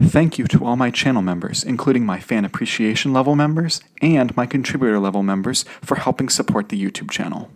Thank you to all my channel members, including my fan appreciation level members and my contributor level members, for helping support the YouTube channel.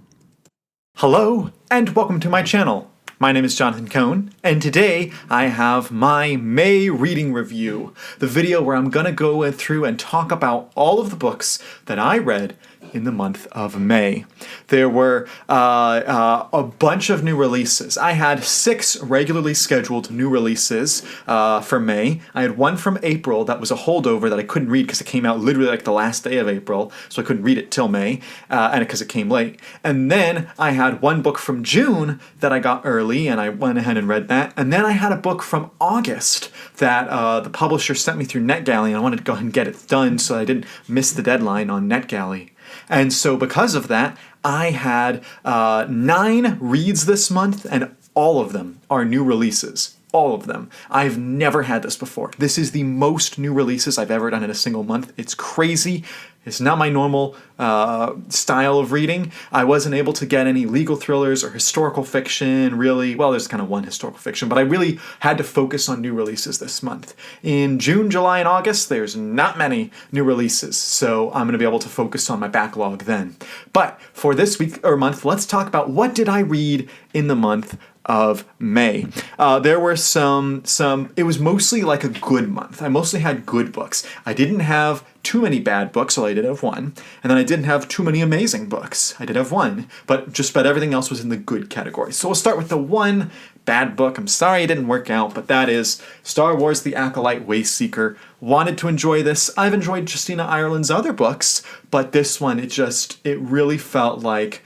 Hello, and welcome to my channel. My name is Jonathan Cohn, and today I have my May reading review, the video where I'm going to go through and talk about all of the books that I read in the month of May. There were a bunch of new releases. I had 6 regularly scheduled new releases for May. I had one from April that was a holdover that I couldn't read because it came out literally like the last day of April, so I couldn't read it till May, and because it came late. And then I had one book from June that I got early, and I went ahead and read that. And then I had a book from August that the publisher sent me through NetGalley, and I wanted to go ahead and get it done so I didn't miss the deadline on NetGalley. And so because of that, I had 9 reads this month, and all of them are new releases. All of them. I've never had this before. This is the most new releases I've ever done in a single month. It's crazy. It's not my normal style of reading. I wasn't able to get any legal thrillers or historical fiction, really. Well, there's kind of one historical fiction, but I really had to focus on new releases this month. In June, July, and August, there's not many new releases, so I'm going to be able to focus on my backlog then. But for this week or month, let's talk about what did I read in the month of May. There were it was mostly like a good month. I mostly had good books. I didn't have too many bad books, so I did have one. And then I didn't have too many amazing books. I did have one, but just about everything else was in the good category. So we'll start with the one bad book. I'm sorry it didn't work out, but that is Star Wars: The Acolyte Wayseeker. Wanted to enjoy this. I've enjoyed Justina Ireland's other books, but this one, it really felt like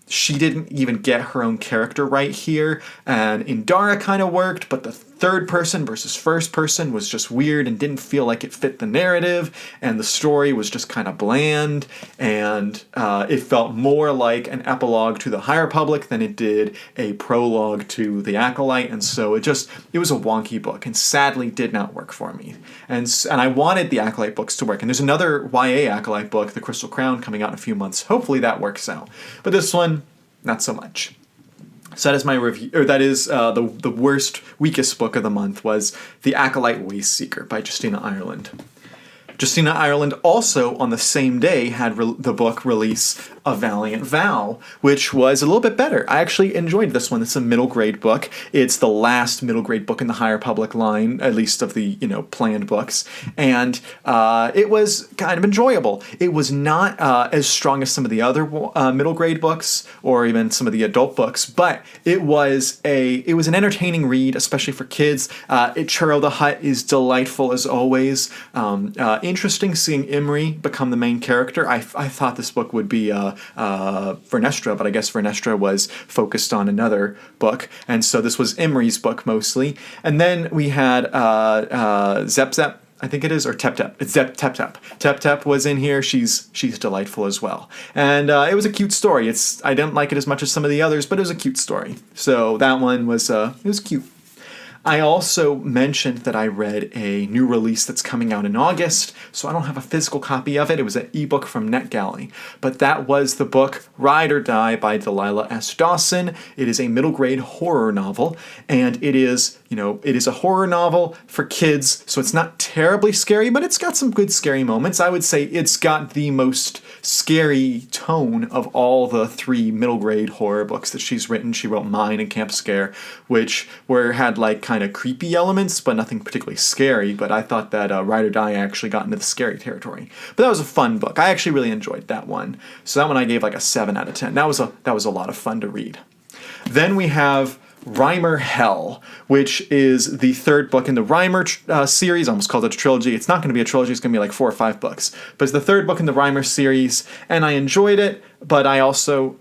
she didn't even get her own character right here, and Indara kind of worked, but the third person versus first person was just weird and didn't feel like it fit the narrative, and the story was just kind of bland, and it felt more like an epilogue to the High Republic than it did a prologue to The Acolyte, and so it was a wonky book, and sadly did not work for me. And I wanted the Acolyte books to work, and there's another YA Acolyte book, The Crystal Crown, coming out in a few months. Hopefully that works out. But this one, not so much. So that is my review, or that is the worst, weakest book of the month was The Acolyte Wayseeker by Justina Ireland. Justina Ireland also, on the same day, had the book release A Valiant Vow, which was a little bit better. I actually enjoyed this one. It's a middle grade book. It's the last middle grade book in the High Republic line, at least of the planned books, and it was kind of enjoyable. It was not as strong as some of the other middle grade books or even some of the adult books, but it was an entertaining read, especially for kids. Churro the Hutt is delightful as always. Interesting seeing Imri become the main character. I thought this book would be Vernestra, but I guess Vernestra was focused on another book, and so this was Imri's book mostly. And then we had Zep Zep, I think it is, or Tep Tep. It's Tep Tep. Tep Tep was in here. She's delightful as well. And it was a cute story. I didn't like it as much as some of the others, but it was a cute story. So that one was it was cute. I also mentioned that I read a new release that's coming out in August, so I don't have a physical copy of it. It was an ebook from NetGalley. But that was the book Ride or Die by Delilah S. Dawson. It is a middle grade horror novel, and it is a horror novel for kids, so it's not terribly scary, but it's got some good scary moments. I would say it's got the most scary tone of all the 3 middle grade horror books that she's written. She wrote Mine and Camp Scare, which had like kind of creepy elements, but nothing particularly scary. But I thought that Ride or Die actually got into the scary territory. But that was a fun book. I actually really enjoyed that one. So that one I gave like a 7 out of 10. That was a lot of fun to read. Then we have Rhymer Hell, which is the 3rd book in the Rhymer series. I almost called it a trilogy. It's not going to be a trilogy. It's going to be like 4 or 5 books. But it's the 3rd book in the Rhymer series, and I enjoyed it, but I also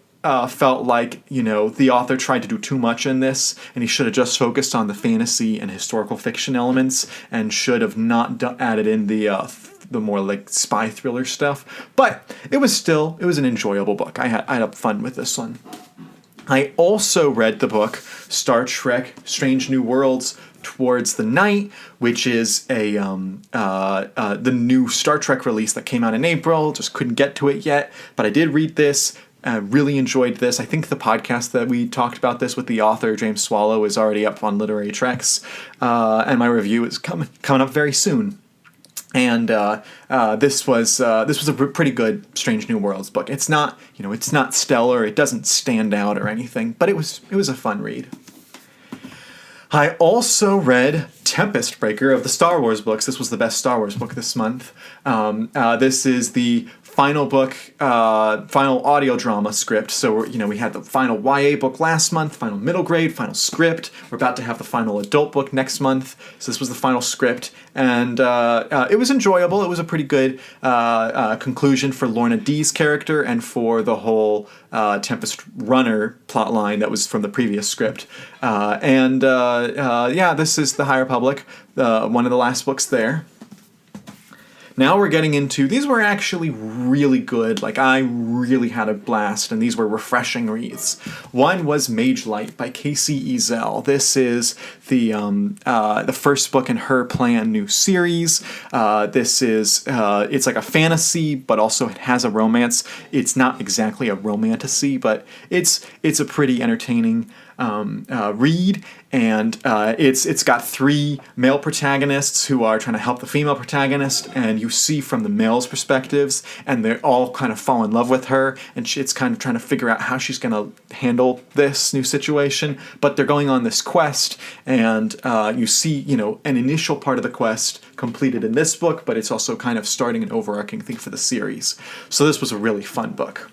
felt like, the author tried to do too much in this, and he should have just focused on the fantasy and historical fiction elements, and should have not added in the more like spy thriller stuff. But it was an enjoyable book. I had fun with this one. I also read the book Star Trek Strange New Worlds Towards the Night, which is the new Star Trek release that came out in April. Just couldn't get to it yet, but I did read this. Really enjoyed this. I think the podcast that we talked about this with the author, James Swallow, is already up on Literary Treks, and my review is coming up very soon. And this was a pretty good Strange New Worlds book. It's not stellar. It doesn't stand out or anything, but it was a fun read. I also read Tempest Breaker of the Star Wars books. This was the best Star Wars book this month. This is the final book, final audio drama script. So we had the final YA book last month, final middle grade, final script. We're about to have the final adult book next month. So this was the final script, and it was enjoyable. It was a pretty good conclusion for Lorna Dee's character and for the whole Tempest Runner plotline that was from the previous script. This is the High Republic, one of the last books there. Now we're getting into, these were actually really good. Like, I really had a blast, and these were refreshing reads. One was Mage Light by Casey Ezel. This is the first book in her planned new series. This is, it's like a fantasy, but also it has a romance. It's not exactly a romantasy, but it's a pretty entertaining read, and it's got 3 male protagonists who are trying to help the female protagonist, and you see from the male's perspectives, and they all kind of fall in love with her, and it's kind of trying to figure out how she's going to handle this new situation. But they're going on this quest, and you see an initial part of the quest completed in this book, but it's also kind of starting an overarching thing for the series. So this was a really fun book.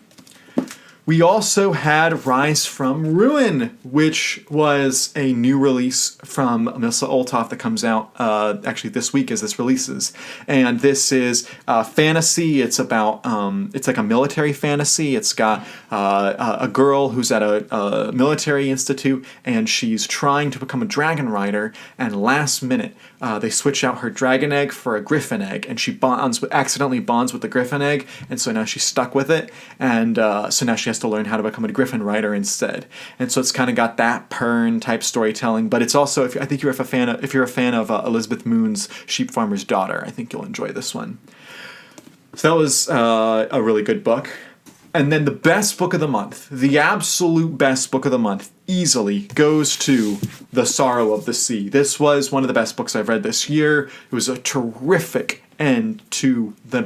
We also had Rise from Ruin, which was a new release from Melissa Olthoff that comes out actually this week as this releases. And this is fantasy. It's about, it's like a military fantasy. It's got a girl who's at a military institute, and she's trying to become a dragon rider, and last minute they switch out her dragon egg for a griffin egg, and she accidentally bonds with the griffin egg, and so now she's stuck with it, and so now she has to learn how to become a griffin rider instead. And so it's kind of got that Pern type storytelling, but it's also, if you're a fan of Elizabeth Moon's Sheep Farmer's Daughter, I think you'll enjoy this one. So that was a really good book. And then the best book of the month, the absolute best book of the month, easily goes to The Sorrow of the Sea. This was one of the best books I've read this year. It was a terrific end to the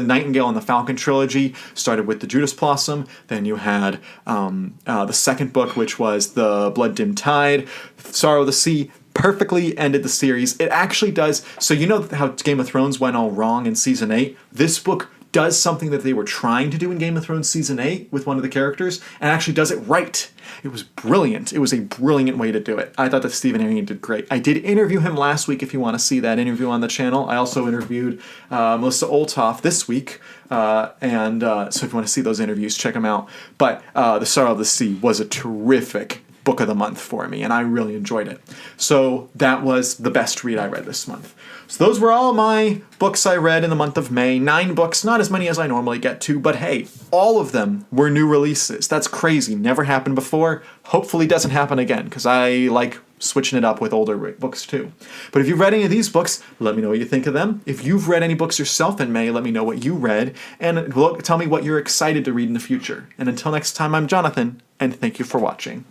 Nightingale and the Falcon trilogy. Started with the Judas Blossom. Then you had the second book, which was The Blood-Dimmed Tide. Sorrow of the Sea perfectly ended the series. It actually does. So you know how Game of Thrones went all wrong in season 8? This book does something that they were trying to do in Game of Thrones Season 8 with one of the characters, and actually does it right. It was brilliant. It was a brilliant way to do it. I thought that Stephen Arian did great. I did interview him last week if you want to see that interview on the channel. I also interviewed Melissa Olthoff this week, so if you want to see those interviews, check them out. But The Sorrow of the Sea was a terrific book of the month for me, and I really enjoyed it. So that was the best read I read this month. So those were all my books I read in the month of May. 9 books, not as many as I normally get to, but hey, all of them were new releases. That's crazy. Never happened before. Hopefully doesn't happen again, because I like switching it up with older books too. But if you've read any of these books, let me know what you think of them. If you've read any books yourself in May, let me know what you read, and tell me what you're excited to read in the future. And until next time, I'm Jonathan, and thank you for watching.